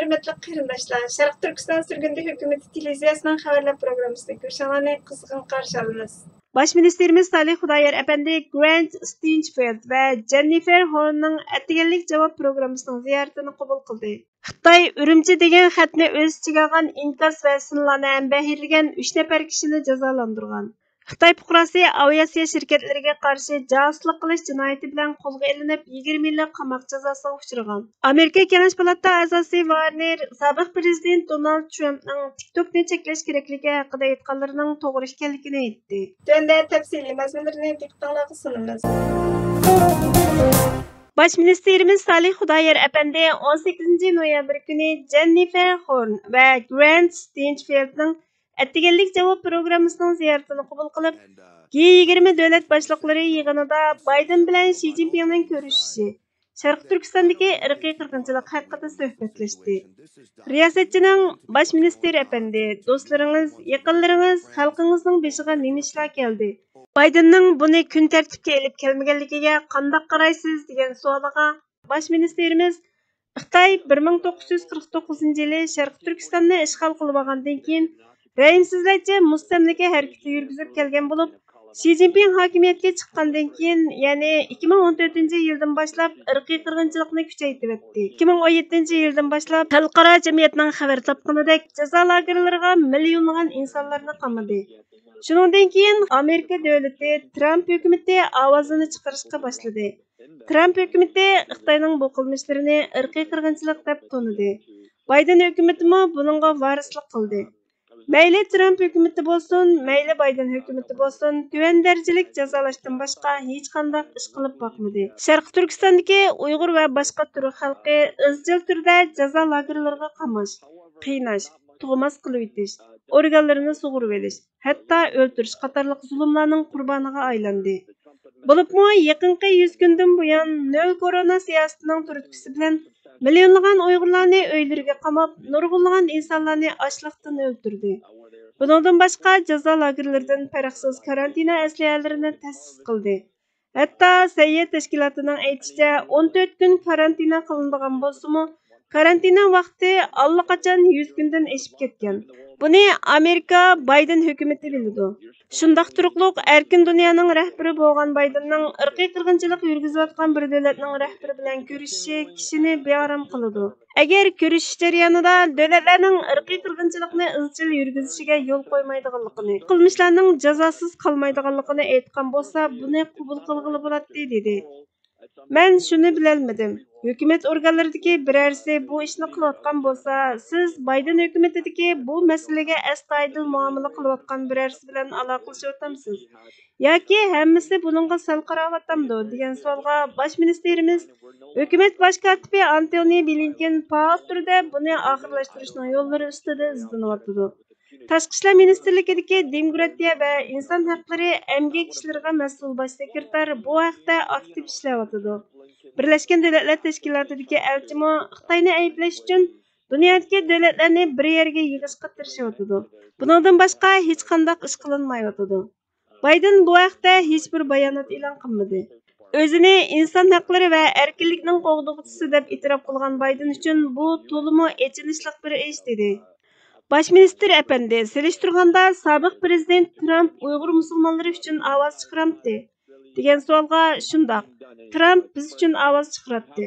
hörmetli qarindoshlar, Sharq Turkiston Sürgündü Hökuməti televiziyasının xəbərlər proqramısında görüşənləri qızğın qarşı alırız. Baş ministerimiz Salih Xudayer Efendi Grant Stinchfield ve Jennifer Horn'ның әтігенlik cevap programısının ziyaretini qabul qildi. Xitay Ürümçi degan xatni o'z ichiga olgan inkas va sinlarni ham bahirlagan 3 nafar kishini jazolandırgan. Xitay fuqarosi aviasiya şirketleriga qarshi jasuslik qilish jinoyati bilan qo'lga ilinib 20 yillik qamoq jazosiga uchragan. Amerika Kengash palata a'zosi Warner sobiq prezident Donald Trumpning TikTokni cheklash kerakligi haqida aytganlarining to'g'ri ekanligini aytdi. Tunda tafsiliy mazmunlarni diqqatga sunamiz. Baş ministerimiz Salih Xudayer Efendi 18 noyabr günü Jennifer Horn ve Grant Stinchfield'ning Әттігенlik cevap programısının ziyaretini qabul qilib, G20 davlat boshliqlari yig'inida Bayden bilan Xi Jinpingning ko'rishishi, Sharq Turkistondagi irqiy qirg'inchilik haqida suhbatlashdi. Riyosatchining Bosh minister efendi, do'stlaringiz, yaqinlaringiz, xalqingizning beshiga nima ishlar keldi? Baydenning buni kun tartibga olib kelmaganligiga qanday qaraysiz degan savoliga Bosh ministerimiz Xitoy 1949-yili Sharq Turkistonni ishg'ol qilib olgandan keyin Rəyimsizlikçe mustamlaka hareketi yürgüzüp kelgen bulup, Xi Jinping hakimiyetke çıqqandan keyin, yani 2014-yıldan başlap ırqi qırgınçılıqni küçeytip etdi. 2017-yıldan başlap xalqaro jamiyatning xabar topqanidek jazo lagerlariga millionlagan insonlarni qamadi. Shuningdan keyin Amerika davlati Trump hukumati ovozini chiqarishga boshladi. Trump hukumati Xitoyning bu qilmishlarini irqiy qirg'inchilik deb tanidi. Bayden hukumatimi buningga varislik qildi. Meyli Trump hükümeti bolsun, meyli Bayden hükümeti bolsun, tüven derecelik cezalashdan başqa hiç qandaq iş qilib bakmadı. Sharq Turkistondagi Uyg'ur va boshqa turk xalqi izchil turda jazo lagerlariga qamash, qiynash, tug'mas qilib etish, organlarini sug'urib olish, hatto o'ltirish qatorliq zulmlarning qurboniga aylandi. Bo'libmi yaqinqi 100 kundan buyon nol korona siyosatining turtkusi bilan milyonlagan Uyg'urlarni uylariga qamab, nurg'unlagan insonlarni ochliqdan o'ldirdi. Bundan boshqa jazo lagerlaridan farqsiz karantina asliyalarini ta'sis qildi. Hatto sayyor tashkilotining aytishicha 14 kun karantina qilinadigan bo'lsa-mu, karantina vaqti allaqachon 100 kundan oshib ketgan. Buni Amerika Bayden hukumati biladi. Shundaq turuqliq erkin dunyoning rahbari bo'lgan Baydenning irqiy qirg'inchilik yurgizayotgan bir davlatning rahbari bilan ko'rishishi kishini bearam qiladi. Agar ko'rishish jarayonida davlatlarning irqiy qirg'inchilikni izchil yurgizishiga yo'l qo'ymaydiganligini, qilmishlarning jazosiz qolmaydiganligini aytgan bo'lsa, buni qabul qilg'ili bo'ladi dedi. Men shuni bilolmadim. Hukumat organlaridagi birarsi bu ishni qilayotgan bo'lsa, siz Bayden hukumatidagi bu masalaga astoydil muomala qilayotgan birarsi bilan aloqalashayotgansiz yoki hammasi buningga sal qarayotganmi degan savolga bosh ministerimiz hukumat bosh kotibi Antony Blinken faol turda buni oxirlashtirishning yo'llari ustida izlanyapti. Tashqi ishlar ministerligidagi demokratiya va inson haqlari emgak ishlariga mas'ul bosh sekretar bu haqda aktiv ishlayotdi. Birlashgan Davlatlar Tashkilotidagi elchimi Xitoyni ayblash uchun dunyodagi davlatlarni bir yerga yig'ishga tirishyapti. Bundan boshqa hech qanday ish qilinmayotdi. Bayden bu haqda hech bir bayonot e'lon qilmadi. O'zini inson haqlari va erkinlikning qo'g'dug'chisi deb e'tirof qilgan Bayden uchun bu to'liq echinishli bir ish dedi. Baş minister efendi, selishtirganda sobiq prezident Trump Uyg'ur musulmonlari uchun ovoz chiqaramdi degan savolga shundoq. Trump biz uchun ovoz chiqaratdi.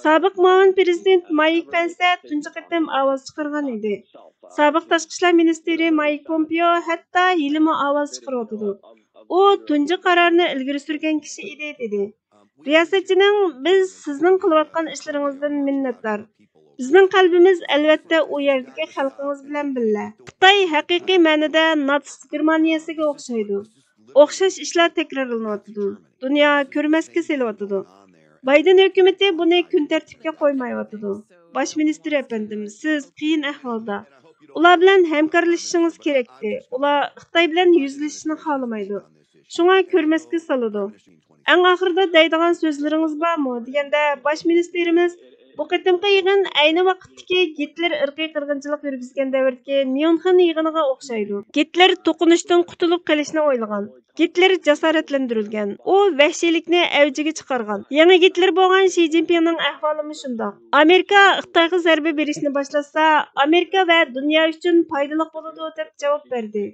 Sobiq muavin prezident Mike Pence tunji qatam ovoz chiqargan edi. Sobiq tashqi ishlar ministri Mike Pompeo hatto yilmi ovoz chiqardi. U tunji qarorni ilgari surgan kishi edi dedi. Riyosatchining biz sizning qilayotgan ishlaringizdan minnatdor. Bizning qalbimiz albatta u yerdagi xalqimiz bilan birga. Xitoy haqiqiy ma'noda natsist Germaniyasiga o'xshaydi. O'xshash ishlar takrorlanyapti. Dunyo ko'rmasga selyapti. Bayden hukumati buni kun tartibga qo'ymayapti. Bosh minister efendim, siz qiyin ahvolda. Ular bilan hamkorlashishingiz kerakdi. Ular Xitoy bilan yuzlashishni xohlamaydi. Shunga ko'rmasga soladi. Eng oxirida deydigan so'zlaringiz bormi deganda bosh ministerimiz Bu qitimqi yig'in ayni vaqtdagi Gitler irqiy qirg'inchilik yurgizgan davrdagi Myunxen yig'iniga o'xshaydi. Gitler to'qinishdan qutulib qolishni o'ylagan. Gitler jasoratlantirilgan. U vahshiylikni avjiga chiqargan. Yangi Gitler bo'lgan Xi Jinpingning ahvoli shundoq. Amerika Xitoyga zarba berishni boshlasa, Amerika va dunyo uchun foydali bo'ladi deb javob berdi.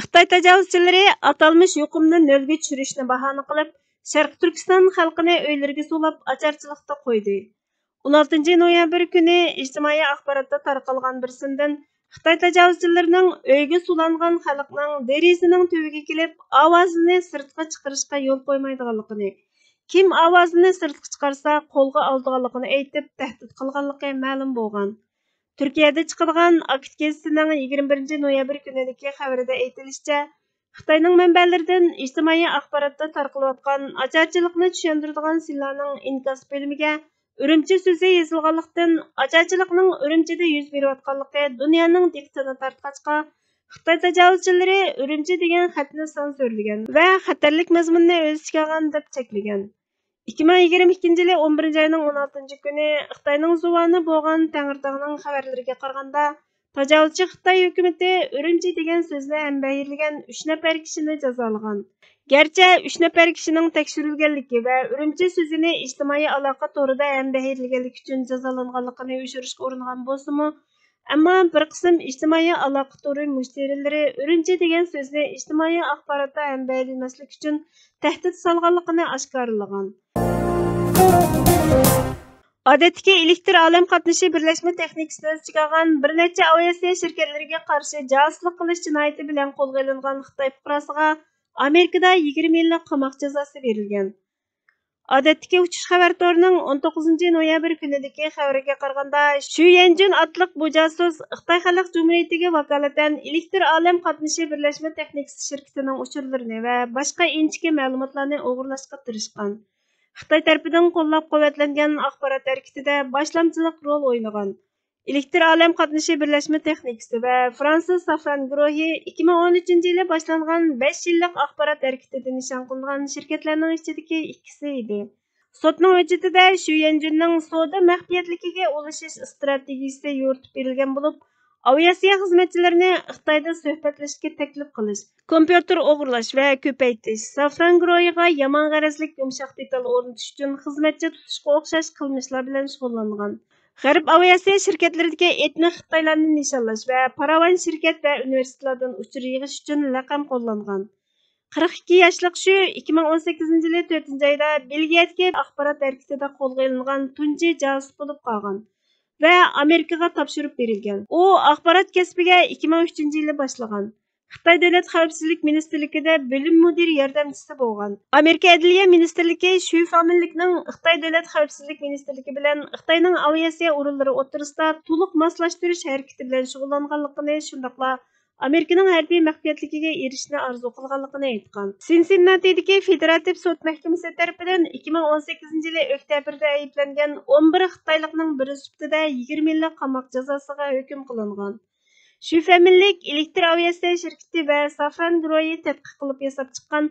Xitoy tajovuzchilari atalmış yuqumni nolga tushirishni bahona qilib, Sharq Turkiston xalqini uylariga so'lab ocharchilikda qo'ydi. 16 noyabr kuni ijtimoiy axborotda tarqalgan bir sindan Xitoy tajovuzchilarining uyga sulangan xalqning derazaning tubiga kelib, ovozini sirtqa chiqarishga yo'l qo'ymaydiganligini, kim ovozini sirtqa chiqarsa qo'lga oldiganligini aytib tahdid qilganligi ma'lum bo'lgan. Turkiyada chiqadigan Akit gazetining 21 noyabr kunidagi xabarida aytilishicha, Xitoyning manbalaridan ijtimoiy axborotda tarqalayotgan ocharchilikni tushuntiradigan sillarning inkas bo'limiga Urumchi so'zi yozilganlikdan ocharchilikning Urumchida yuz berayotganligi dunyoning diqqatini tortqachqa, Xitoy tajovuzchilari Urumchi degan xatni sansürlagan va xatarlik mazmunni o'z ichiga olgan deb cheklagan. 2022 yili 11 oyning 16 kuni Xitoyning Zuvani bo'lgan Tangirtog'ning xabarlariga qaraganda, tajovuzchi Xitoy hukumati Urumchi degan so'zni ambahirlagan 3 nafar kishini jazolagan. Garchi 3 nafar kishining tekshirilganligi va Urumchi so'zini ijtimoiy aloqa to'rida ambahirlaganligi uchun jazolanganligini oshirishga uringan bo'lsa-mu, ammo bir qism ijtimoiy aloqa to'ri mushtarilari Urumchi degan so'zni ijtimoiy axborotda ambahirlamaslik uchun tahdid solganligini oshkorlagan. Odatdagi elektr olam qatnashi birlashma texnikasini o'z ichiga olgan bir necha aviatsiya shirkatlariga qarshi josuslik qilish jinoyati bilan qo'lga olingan Xitoy fuqarosiga Amerikada 20 yillik qamoq jazosi berilgan. Odatdagi uchish xabar torining 19 noyabr kunidagi xabariga qaraganda, Shu Yanjun otliq bu josus Xitoy Xalq Jumhuriyatiga vakolatan elektr olam qatnashi birlashma texnikasi shirkatining uchurlarini va boshqa inchki ma'lumotlarni o'g'irlashga tirishgan. Xitoy tarafidan qo'llab-quvvatlangan axborot harakatida boshlamchilik rol o'ynagan. Elektr olam qatnashi birlashma texnikasi va Fransuz Safran guruhi 2013 yili boshlangan 5 yillik axborot harakatida nishon qilingan shirkatlarning ichidagi ikkisi edi. Sotning hujjatida Shu Yanjunning savdo maxfiyatligiga ulashish strategiyasi yo'ritib berilgan bo'lib, aviatsiya xizmatchilarini Xitoyda suhbatlashishga taklif qilish, kompyuter o'g'irlash va ko'paytirish, Safran guruhiga yomon g'arazlik yumshoq detal o'rnatish uchun xizmatchi tutishga o'xshash qilmishlar bilan shug'ullangan. G'arb aviatsiya shirkatlaridagi etnik Xitoylarni nishonlash va paravan shirkat va universitetlardan uchur yig'ish uchun laqam qo'llangan. 42 yoshlik shu 2018 yili 4 oyda Belgiyadagi axborot harakatida qo'lga olingan tunji josus bo'lib qolgan va Amerikaga topshirib berilgan. U axborot kasbiga 2003 yili boshlagan. Xitoy Davlat xavfsizlik ministrligida bo'lim mudir yordamchisi bo'lgan. Amerika Adliya ministrligi Shu familiyaning Xitoy Davlat xavfsizlik ministrligi bilan Xitoyning aviatsiya o'rinlari o'rtasida to'liq moslashtirish harakati bilan shug'ullanganligini, shundaqla Amerikaning harbiy maxfiyatligiga erishishni orzu qilganligini aytgan. Cincinnati'dagi federativ sud mahkamasi tomonidan 2018 yili oktyabrda ayblangan 11 Xitoylikning biri sifatida 20 yillik qamoq jazosiga hukm qilingan. Shu familiyalik elektr aviatsiya shirkati va Safran guruhi tadqiq qilib yasab chiqqan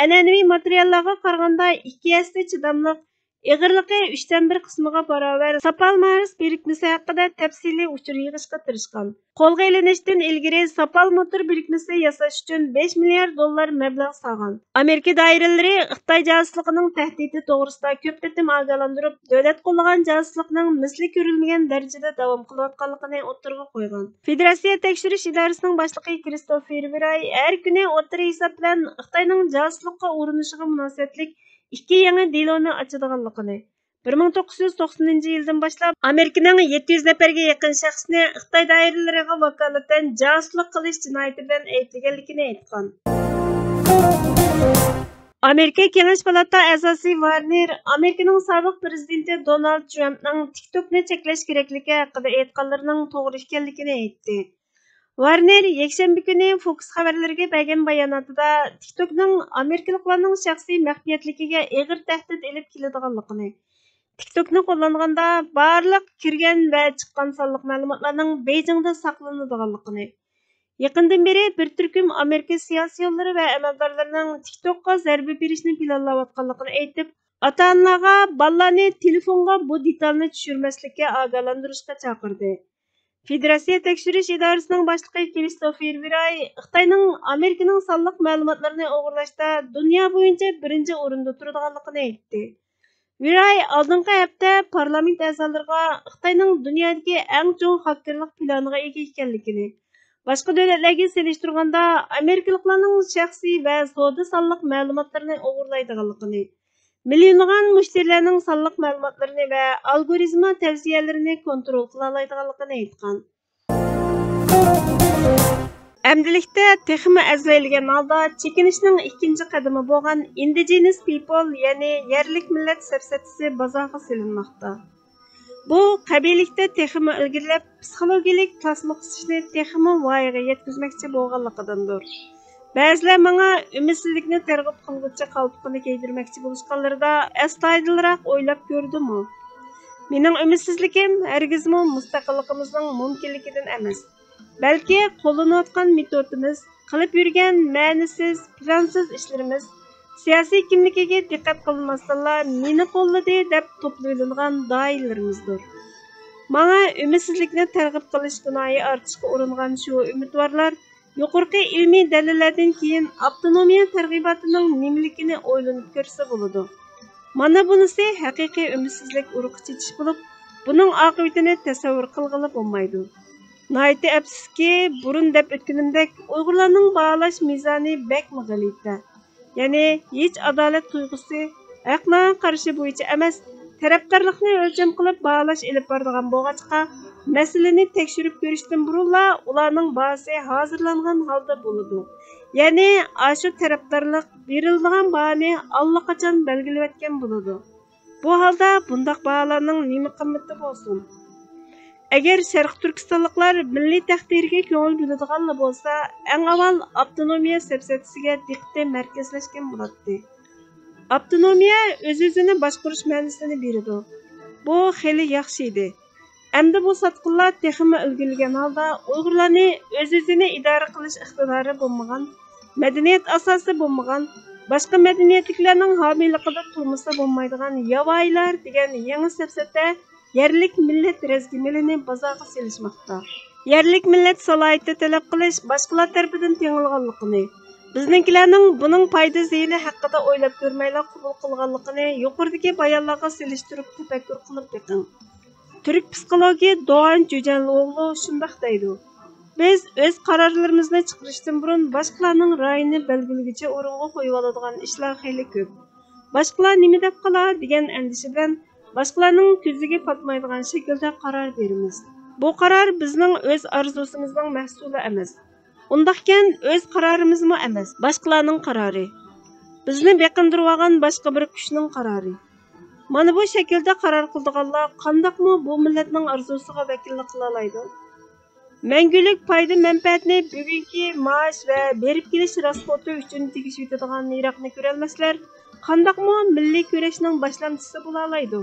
an'anaviy materiallarga qaraganda 2 hassa chidamliq Ig'irligi 3dan 1 qismiga barobar Sapal Mars birikmasi haqida tafsiliy uchur yig'ishga tirishgan. Qo'lga ilinishdan ilgari Sapal motor birikmasi yasash uchun 5 milliard dollar mablag' solgan. Amerika doiralari Xitoy josusligining tahdidi to'g'risida ko'p qatim ogohlantirib, davlat qo'llagan josuslikning misli ko'rilmagan darajada davom qilayotganligini o'ttirg'a qo'ygan. Federatsiya tekshirish idorasining boshlig'i Kristofer Viray har kuni o'tir hisob bilan Xitoyning josuslikqa urinishiga munosabatlik 2 yangi deloni ochadiganligini, 1990 yildan boshlab Amerikaning 700 nafarga yaqin shaxsni Xitoy doiralariga vakolatan josuslik qilish jinoyati bilan ayblaganligini aytgan. Amerika Kengash palata a'zosi Warner Amerikaning sobiq prezidenti Donald Trumpning TikTokni cheklash kerakligi haqida aytganlarining to'g'ri ekanligini aytdi. Warner yakshanba kuni Fox xabarlariga bergan bayonotida TikTokning Amerikaliklarning shaxsiy maxfiyatligiga og'ir tahdid elib keladiganligini, TikTokni qo'llanganda barliq kirgan va chiqqan sonliq ma'lumotlarning Beijingda saqlanadiganligini, yaqindan beri bir turkum Amerika siyosiylari va amaldorlarining TikTokga zarba berishni planlayotganligini aytib, Ата-аналарга балаларны telefonga bu detalni tushirmaslikka ogohlantirishga chaqirdi. Federatsiya tekshirish idorasining boshlig'i Kristofer Viray Xitoyning Amerikaning sonliq ma'lumotlarini o'g'irlashda dunyo bo'yicha birinchi o'rinda turadiganligini aytdi. Viray oldingi hafta parlament a'zolariga Xitoyning dunyodagi eng chong xakerlik planiga ega ekanligini, boshqa davlatlarga selishtirganda Amerikaliklarning shaxsiy va savdo sonliq ma'lumotlarini o'g'irlaydiganligini, millionlagan mushtarlarning sonliq ma'lumotlarini va algoritma tavsiyalarini kontrol qila oladiganligini aytgan. Әмділікте texmi әзбәйлеген алда чекінішнің ikkinchi qadami bo'lgan Indigenous People, ya'ni yerlik millat safsatisi bozorga silinmoqda. Bu qabilikda texmi ilgirlab, psixologik tasliqsishni texmi voyaga yetkazmoqchi bo'lganligidandir. Ba'zilar menga umidsizlikni targ'ib qilguvchi qalbini kiydirmoqchi bo'lishganlarida astoydilroq o'ylab ko'rdimmi? Mening umidsizlikim hargizmi mustaqilligimizning mumkinligidan emas. Balki qo'llanayotgan metodimiz, qilib yurgan ma'nisiz, plansiz ishlarimiz, siyosiy kimligiga diqqat qilmasdanla meni qo'lladi deb to'playdigan doiralarimizdir. Menga umidsizlikni targ'ib qilish gunohi ortishga uringan shu umidvorlar yuqorqi ilmiy dalillardan keyin avtonomiya targ'ibotining nimaligini o'ylanib ko'rsa bo'ladi. Mana bunisi haqiqiy umidsizlik urug'i chetish bo'lib, buning oqibatini tasavvur qilg'ili bo'lmaydi. Nayeti əpsiski, burun deb ötkünümdek Uyg'urlarning bağlash mizani bakmi g'alita. Ya'ni hech adolat tuyg'usi haqqa qarshi bo'yicha emas, tarafdorlikni o'lcham qilib bağlash ilib boradigan bo'lg'achqa, masalani tekshirib ko'rishdan burunla ularning bahsi hozirlangan holda bo'ladi. Ya'ni ashu tarafdorlik beriladigan bahoni allaqachon belgilab o'tgan bo'ladi. Bu holda bundaq baholarning nima qimmati bo'lsin? Agar Sharq Turkistonliklar milliy taqdiriga ko'ngil bo'ladiganlar bo'lsa, eng avval avtonomiya safsatisiga diqqat markazlashgan bo'ladi. Avtonomiya o'z-o'zini boshqarish ma'nosini beradi. Bu xeli yaxshi edi. Endi bu satqinlar texmi ilgilgan holda Uyg'urlarni o'z-o'zini idora qilish iqtidori bo'lmagan, madaniyat asosi bo'lmagan, boshqa madaniyatliklarning homiyligida turmasa bo'lmaydigan yavoylar degan yangi safsatda yerlik millat razgimilini bozorga selishmoqda. Yerlik millat salohiyati talab qilish boshqalar tarafidan tengilganligini, bizninkilarning buning foyda ziyoni haqida o'ylab ko'rmaylar qabul qilganligini yuqoridagi bayonlarga selishtirib tafakkur qilib beqing. Türk psixologi Doğan Jo'janlıoğlu shundoq deydi. Biz o'z qarorlarimizni chiqarishdan burun boshqalarning ra'yini belgilagicha o'ringa qo'yib oladigan ishlar xeyli ko'p. Boshqalar nima deb qolar degan andisha bilan boshqalarning ko'ziga patmaydigan shaklda qaror beramiz. Bu qaror bizning o'z orzusimizning mahsuli emas. Undaqkan o'z qarorimizmi emas, boshqalarning qarori. Bizni beqindirib olgan boshqa bir kuchning qarori. Mana bu shaklda qaror qildiganlar qandaqmi bu millatning orzusiga vakillik qila oladi? Mangulik foyda manfaatni bugungi maosh va berib kelish rasxoti uchun tegishib yetadigan Iroqni ko'rolmaslar, qandaqmi milliy kurashning boshlamchisi bo'la oladi?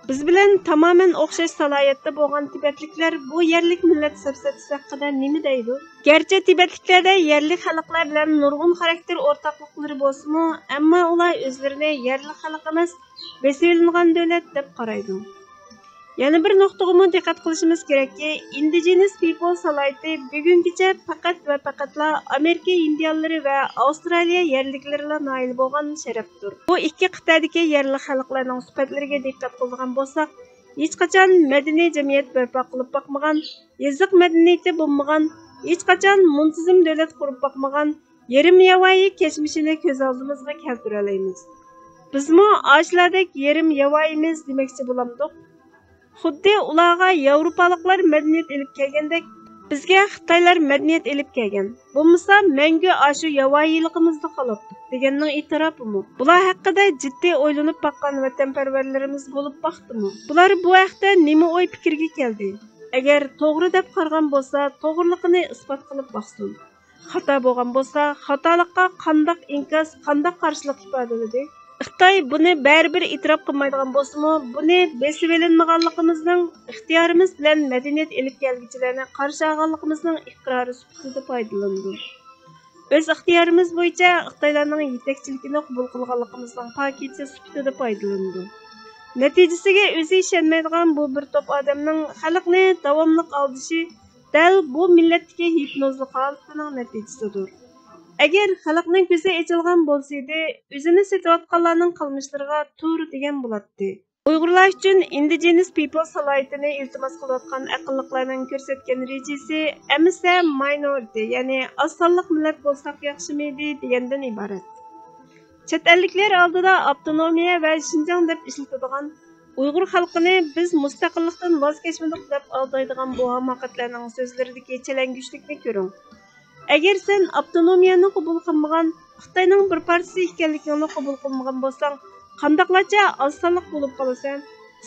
Biz bilan tamoman o'xshash salohiyatda bo'lgan tibetliklar bu yerlik millat safsatisi haqida nima deydi? Garchi tibetliklarda yerlik xalqlar bilan nurg'un xarakter o'rtoqliklari bo'lsa-mu, ammo ular o'zlarini yerlik xalq emas, besilingan davlat deb qaraydi. Yana bir nuqtaga diqqat qilishimiz kerakki, Indigenous People salohiyati bugungacha faqat va faqatla Amerika indianlari va Avstraliya yerliklariga noil bo'lgan sharafdir. Bu ikki qit'adagi yerlik xalqlarning sifatlariga diqqat qilgan bo'lsak, hech qachon madaniy jamiyat barpo qilib boqmagan, yeziq madaniyati bo'lmagan, hech qachon muntazam davlat qurib boqmagan yerim yavoyi kechmishini ko'z oldimizga keltira olamiz. Bizmi ashlardek yerim yavoyimiz demoqchi bo'lamdik. Xuddi ularga Yevropaliklar madaniyat elib kelgandek, bizga Xitoylar madaniyat elib kelgan. Bo'lmasa, menga ashu yavoyiligimizda qolibdi deganning e'tirofimi? Bular haqida jiddiy o'ylanib boqqan vatanparvarlarimiz bo'lib boqdimi? Bular bu haqda nima o'y fikrga keldi? Agar to'g'ri deb qargan bo'lsa, to'g'riligini isbot qilib boqsin. Xato bo'lgan bo'lsa, xatolikqa qandaq inkos, qandaq qarshilik ifodaladi? Xitoy buni baribir e'tirof qilmaydigan bo'lsa-mu, buni besib elinmaganligimizning, ixtiyorimiz bilan madaniyat elib kelguchilarni qarshi olganligimizning iqrori sifatida foydalanadi. Öz ixtiyorimiz bo'yicha Xitoylarning yetakchiligini qabul qilganligimizning paketi sifatida foydalanadi. Natijasiga o'zi ishonmaydigan bu bir to'p odamning xalqni davomli aldishi dal bu millatdagi hipnozli holatining natijasidir. Agar xalqning ko'zi ochilgan bo'lsa edi, o'zini setayotganlarning qilmishlariga to'g'ri degan bo'ladi. Uyg'urlar uchun Indigenous People salohiyatini iltimos qilayotgan aqlliqlarning ko'rsatgan rejasi emisa minority, ya'ni oz sonli millat bo'lsak yaxshimidi degandan iborat. Chet elliklar oldida avtonomiya va Xinjiang deb ishlatadigan Uyg'ur xalqini biz mustaqillikdan voz kechmadik deb aldaydigan bu hamoqatlarning so'zlaridagi chalangishlikni ko'ring. Agar sen avtonomiyani qabul qilmagan, Xitoyning bir partiyasi ekanligini qabul qilmagan bo'lsang, qandaqlarcha oz sonliq bo'lib qolasan?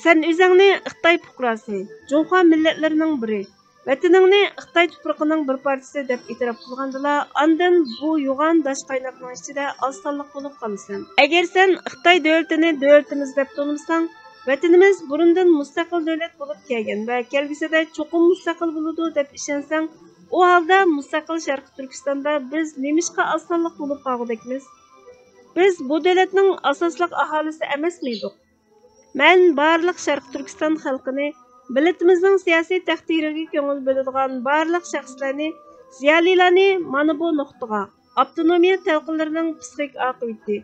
Sen o'zingni Xitoy fuqarosi, Junxo millatlarining biri, vataningni Xitoy tuproqining bir partiyasi deb e'tirof qilgandilar, ondan bu yo'g'on dash qaynoqning ichida oz sonliq bo'lib qolasan. Agar sen Xitoy davlatini davlatimiz deb tanimsang, vatanimiz burundan mustaqil davlat bo'lib kelgan va kelgusida cho'qim mustaqil bo'ladi deb ishonsang, u holda mustaqil Sharq Turkistonda biz nemishqa oz sonliq bo'lib qolgudekmiz? Biz bu davlatning asosliq aholisi emasmiydik? Men barliq Sharq Turkiston xalqini, millatimizning siyosiy taqdiriga ko'ngil bo'ladigan barliq shaxslarni, ziyolilarni mana bu nuqtaga, avtonomiya talqinlarining psixik oqibati,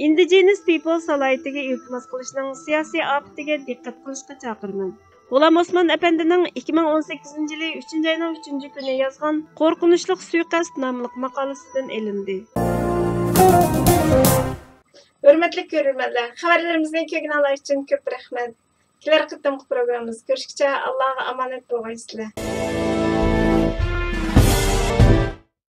Indigenous People salohiyatiga iltimos qilishning siyosiy oqibatiga diqqat qilishga chaqiraman. G'ulom Osmon apandining 2018-yili 3-oyning 3-kuni yozgan Qo'rqinchli suiqasd nomli maqolasidan elindi. Hurmatli ko'ruvchilar, xabarlarimizni ko'rganlar uchun ko'p rahmat. Kelar qitimli programmamiz ko'rishguncha Allohga omonat bo'linglar.